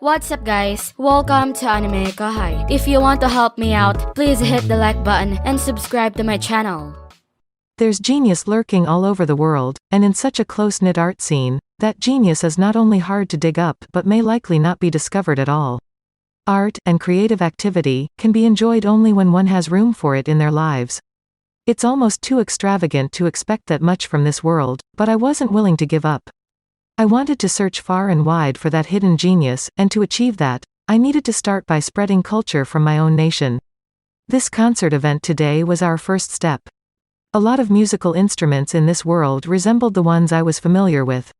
What's up guys, welcome to AnimeKouhai. If you want to help me out, please hit the like button and subscribe to my channel. There's genius lurking all over the world, and in such a close-knit art scene, that genius is not only hard to dig up but may likely not be discovered at all. Art, and creative activity, can be enjoyed only when one has room for it in their lives. It's almost too extravagant to expect that much from this world, but I wasn't willing to give up. I wanted to search far and wide for that hidden genius, and to achieve that, I needed to start by spreading culture from my own nation. This concert event today was our first step. A lot of musical instruments in this world resembled the ones I was familiar with.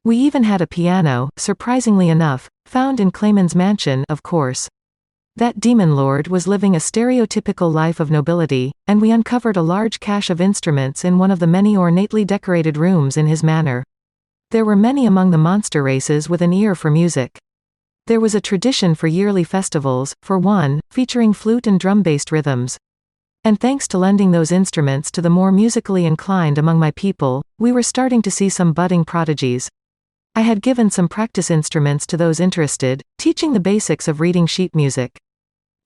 We even had a piano, surprisingly enough, found in Clayman's mansion, of course. That demon lord was living a stereotypical life of nobility, and we uncovered a large cache of instruments in one of the many ornately decorated rooms in his manor. There were many among the monster races with an ear for music. There was a tradition for yearly festivals, for one, featuring flute and drum-based rhythms. And thanks to lending those instruments to the more musically inclined among my people, we were starting to see some budding prodigies. I had given some practice instruments to those interested, teaching the basics of reading sheet music.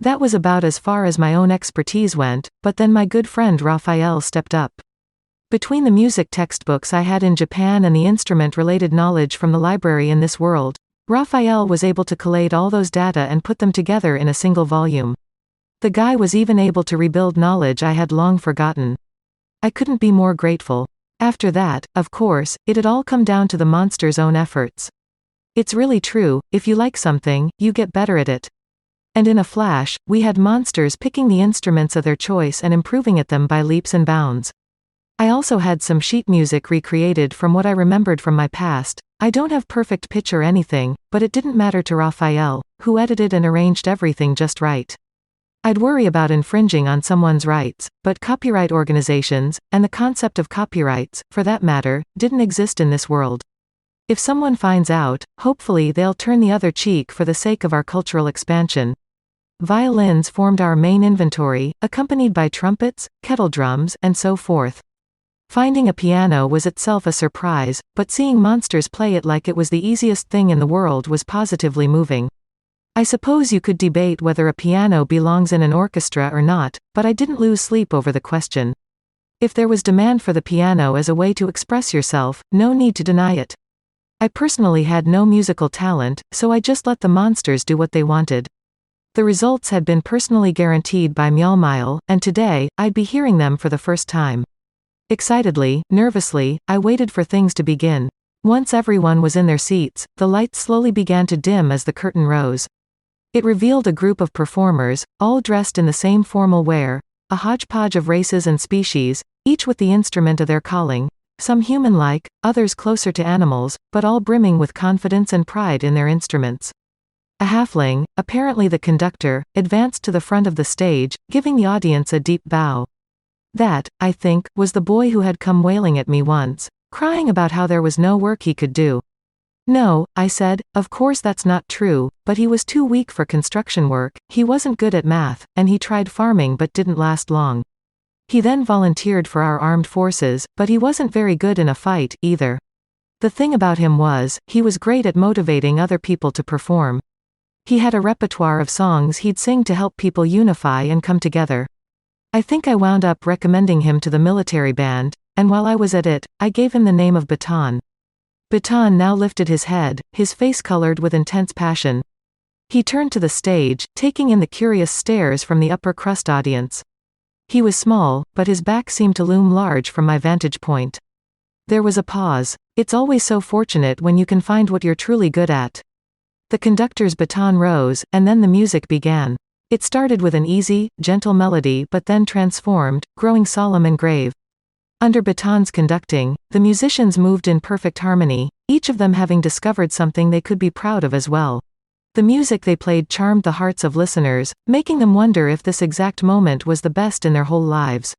That was about as far as my own expertise went, but then my good friend Raphael stepped up. Between the music textbooks I had in Japan and the instrument-related knowledge from the library in this world, Raphael was able to collate all those data and put them together in a single volume. The guy was even able to rebuild knowledge I had long forgotten. I couldn't be more grateful. After that, of course, it had all come down to the monster's own efforts. It's really true, if you like something, you get better at it. And in a flash, we had monsters picking the instruments of their choice and improving at them by leaps and bounds. I also had some sheet music recreated from what I remembered from my past. I don't have perfect pitch or anything, but it didn't matter to Raphael, who edited and arranged everything just right. I'd worry about infringing on someone's rights, but copyright organizations, and the concept of copyrights, for that matter, didn't exist in this world. If someone finds out, hopefully they'll turn the other cheek for the sake of our cultural expansion. Violins formed our main inventory, accompanied by trumpets, kettle drums, and so forth. Finding a piano was itself a surprise, but seeing monsters play it like it was the easiest thing in the world was positively moving. I suppose you could debate whether a piano belongs in an orchestra or not, but I didn't lose sleep over the question. If there was demand for the piano as a way to express yourself, no need to deny it. I personally had no musical talent, so I just let the monsters do what they wanted. The results had been personally guaranteed by Mjolmile, and today, I'd be hearing them for the first time. Excitedly, nervously, I waited for things to begin. Once everyone was in their seats, the lights slowly began to dim as the curtain rose. It revealed a group of performers, all dressed in the same formal wear, a hodgepodge of races and species, each with the instrument of their calling, some human-like, others closer to animals, but all brimming with confidence and pride in their instruments. A halfling, apparently the conductor, advanced to the front of the stage, giving the audience a deep bow. That, I think, was the boy who had come wailing at me once, crying about how there was no work he could do. No, I said, of course that's not true, but he was too weak for construction work, he wasn't good at math, and he tried farming but didn't last long. He then volunteered for our armed forces, but he wasn't very good in a fight, either. The thing about him was, he was great at motivating other people to perform. He had a repertoire of songs he'd sing to help people unify and come together. I think I wound up recommending him to the military band, and while I was at it, I gave him the name of Baton. Baton now lifted his head, his face colored with intense passion. He turned to the stage, taking in the curious stares from the upper crust audience. He was small, but his back seemed to loom large from my vantage point. There was a pause. It's always so fortunate when you can find what you're truly good at. The conductor's baton rose, and then the music began. It started with an easy, gentle melody but then transformed, growing solemn and grave. Under Baton's conducting, the musicians moved in perfect harmony, each of them having discovered something they could be proud of as well. The music they played charmed the hearts of listeners, making them wonder if this exact moment was the best in their whole lives.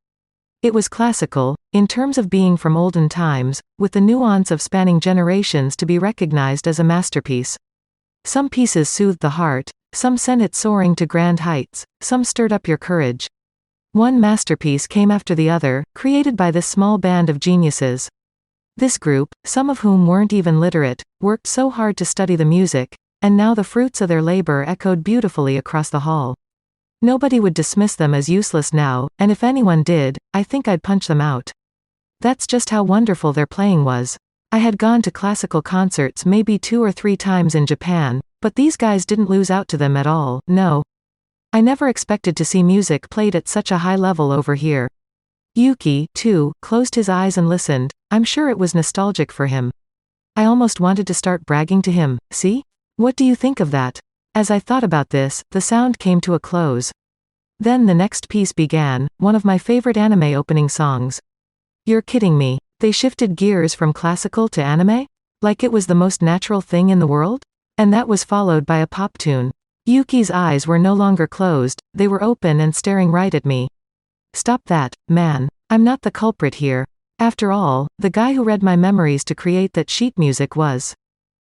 It was classical, in terms of being from olden times, with the nuance of spanning generations to be recognized as a masterpiece. Some pieces soothed the heart, some sent it soaring to grand heights, some stirred up your courage. One masterpiece came after the other, created by this small band of geniuses. This group, some of whom weren't even literate, worked so hard to study the music, and now the fruits of their labor echoed beautifully across the hall. Nobody would dismiss them as useless now, and if anyone did, I think I'd punch them out. That's just how wonderful their playing was. I had gone to classical concerts maybe 2 or 3 times in Japan, but these guys didn't lose out to them at all, no. I never expected to see music played at such a high level over here. Yuki, too, closed his eyes and listened. I'm sure it was nostalgic for him. I almost wanted to start bragging to him, see? What do you think of that? As I thought about this, the sound came to a close. Then the next piece began, one of my favorite anime opening songs. You're kidding me. They shifted gears from classical to anime? Like it was the most natural thing in the world? And that was followed by a pop tune. Yuki's eyes were no longer closed, they were open and staring right at me. Stop that, man. I'm not the culprit here. After all, the guy who read my memories to create that sheet music was.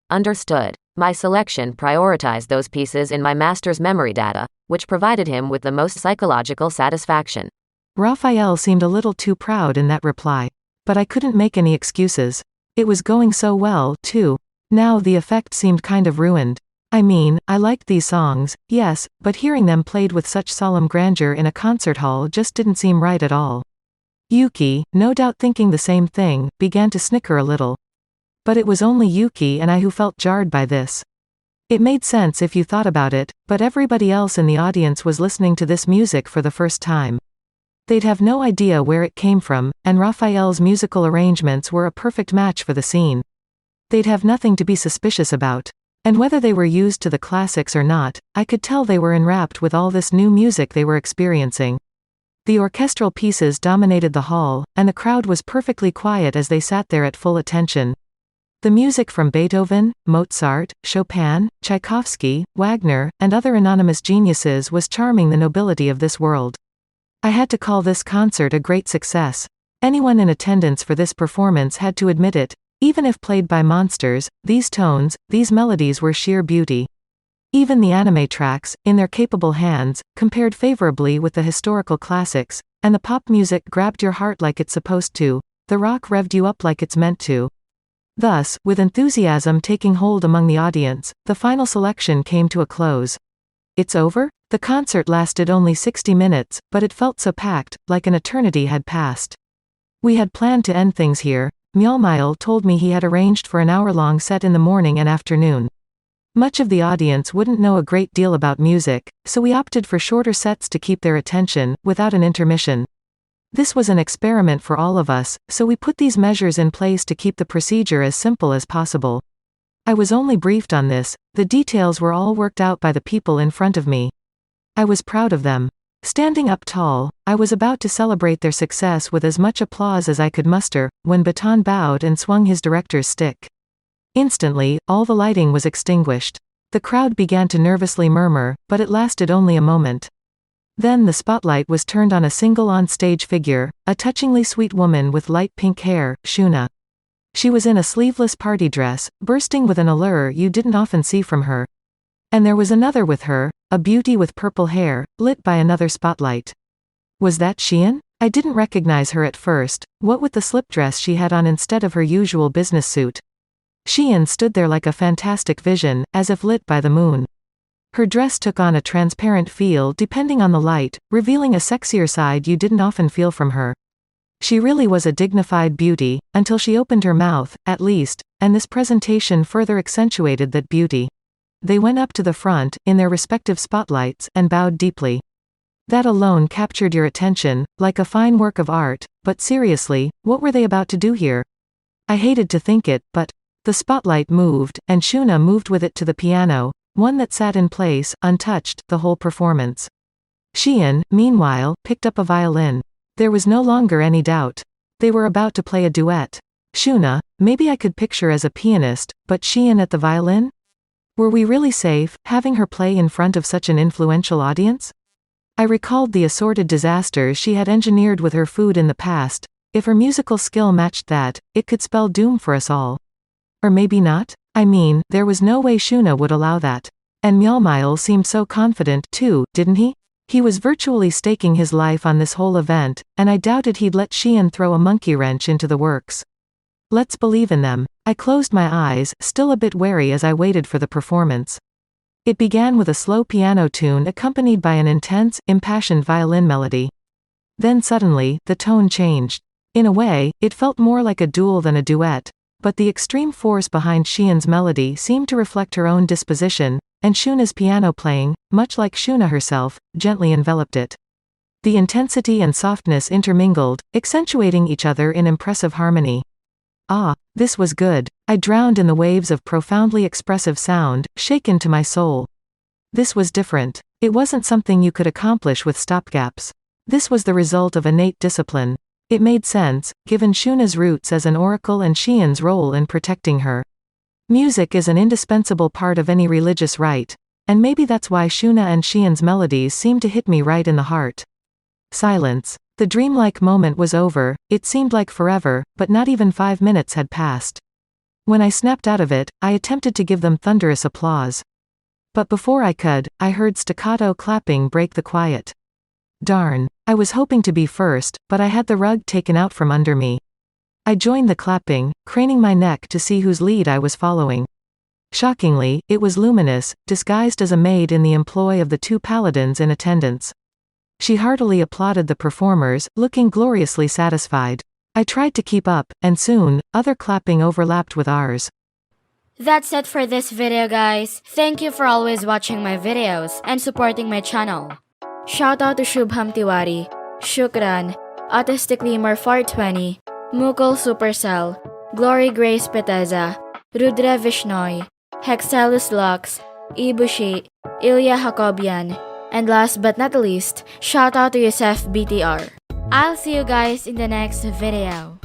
Understood. My selection prioritized those pieces in my master's memory data, which provided him with the most psychological satisfaction. Raphael seemed a little too proud in that reply. But I couldn't make any excuses. It was going so well, too. Now the effect seemed kind of ruined. I mean, I liked these songs, yes, but hearing them played with such solemn grandeur in a concert hall just didn't seem right at all. Yuki, no doubt thinking the same thing, began to snicker a little. But it was only Yuki and I who felt jarred by this. It made sense if you thought about it, but everybody else in the audience was listening to this music for the first time. They'd have no idea where it came from, and Raphael's musical arrangements were a perfect match for the scene. They'd have nothing to be suspicious about. And whether they were used to the classics or not, I could tell they were enwrapped with all this new music they were experiencing. The orchestral pieces dominated the hall, and the crowd was perfectly quiet as they sat there at full attention. The music from Beethoven, Mozart, Chopin, Tchaikovsky, Wagner, and other anonymous geniuses was charming the nobility of this world. I had to call this concert a great success. Anyone in attendance for this performance had to admit it. Even if played by monsters, these tones, these melodies were sheer beauty. Even the anime tracks, in their capable hands, compared favorably with the historical classics, and the pop music grabbed your heart like it's supposed to, the rock revved you up like it's meant to. Thus, with enthusiasm taking hold among the audience, the final selection came to a close. It's over? The concert lasted only 60 minutes, but it felt so packed, like an eternity had passed. We had planned to end things here. Mjolmile told me he had arranged for an hour-long set in the morning and afternoon. Much of the audience wouldn't know a great deal about music, so we opted for shorter sets to keep their attention, without an intermission. This was an experiment for all of us, so we put these measures in place to keep the procedure as simple as possible. I was only briefed on this, the details were all worked out by the people in front of me. I was proud of them. Standing up tall, I was about to celebrate their success with as much applause as I could muster, when Baton bowed and swung his director's stick. Instantly, all the lighting was extinguished. The crowd began to nervously murmur, but it lasted only a moment. Then the spotlight was turned on a single on-stage figure, a touchingly sweet woman with light pink hair, Shuna. She was in a sleeveless party dress, bursting with an allure you didn't often see from her. And there was another with her, a beauty with purple hair, lit by another spotlight. Was that Shion? I didn't recognize her at first, what with the slip dress she had on instead of her usual business suit. Shion stood there like a fantastic vision, as if lit by the moon. Her dress took on a transparent feel depending on the light, revealing a sexier side you didn't often feel from her. She really was a dignified beauty, until she opened her mouth, at least, and this presentation further accentuated that beauty. They went up to the front, in their respective spotlights, and bowed deeply. That alone captured your attention, like a fine work of art, but seriously, what were they about to do here? I hated to think it, but the spotlight moved, and Shuna moved with it to the piano, one that sat in place, untouched, the whole performance. Shion, meanwhile, picked up a violin. There was no longer any doubt. They were about to play a duet. Shuna, maybe I could picture as a pianist, but Shion at the violin? Were we really safe, having her play in front of such an influential audience? I recalled the assorted disasters she had engineered with her food in the past. If her musical skill matched that, it could spell doom for us all. Or maybe not? I mean, there was no way Shuna would allow that. And Mjolmile seemed so confident, too, didn't he? He was virtually staking his life on this whole event, and I doubted he'd let Shion throw a monkey wrench into the works. Let's believe in them. I closed my eyes, still a bit wary as I waited for the performance. It began with a slow piano tune accompanied by an intense, impassioned violin melody. Then suddenly, the tone changed. In a way, it felt more like a duel than a duet, but the extreme force behind Shion's melody seemed to reflect her own disposition, and Shuna's piano playing, much like Shuna herself, gently enveloped it. The intensity and softness intermingled, accentuating each other in impressive harmony. Ah, this was good. I drowned in the waves of profoundly expressive sound, shaken to my soul. This was different. It wasn't something you could accomplish with stopgaps. This was the result of innate discipline. It made sense, given Shuna's roots as an oracle and Shion's role in protecting her. Music is an indispensable part of any religious rite, and maybe that's why Shuna and Shion's melodies seem to hit me right in the heart. Silence. The dreamlike moment was over. It seemed like forever, but not even 5 minutes had passed. When I snapped out of it, I attempted to give them thunderous applause. But before I could, I heard staccato clapping break the quiet. Darn. I was hoping to be first, but I had the rug taken out from under me. I joined the clapping, craning my neck to see whose lead I was following. Shockingly, it was Luminous, disguised as a maid in the employ of the 2 paladins in attendance. She heartily applauded the performers, looking gloriously satisfied. I tried to keep up, and soon, other clapping overlapped with ours. That's it for this video, guys. Thank you for always watching my videos and supporting my channel. Shoutout to Shubham Tiwari, Shukran, AutisticLemer 420, Mukul Supercell, Glory Grace Peteza, Rudra Vishnoy, Hexalus Lux, Ibushi, Ilya Hakobian, and last but not least, shoutout to Yosef BTR. I'll see you guys in the next video.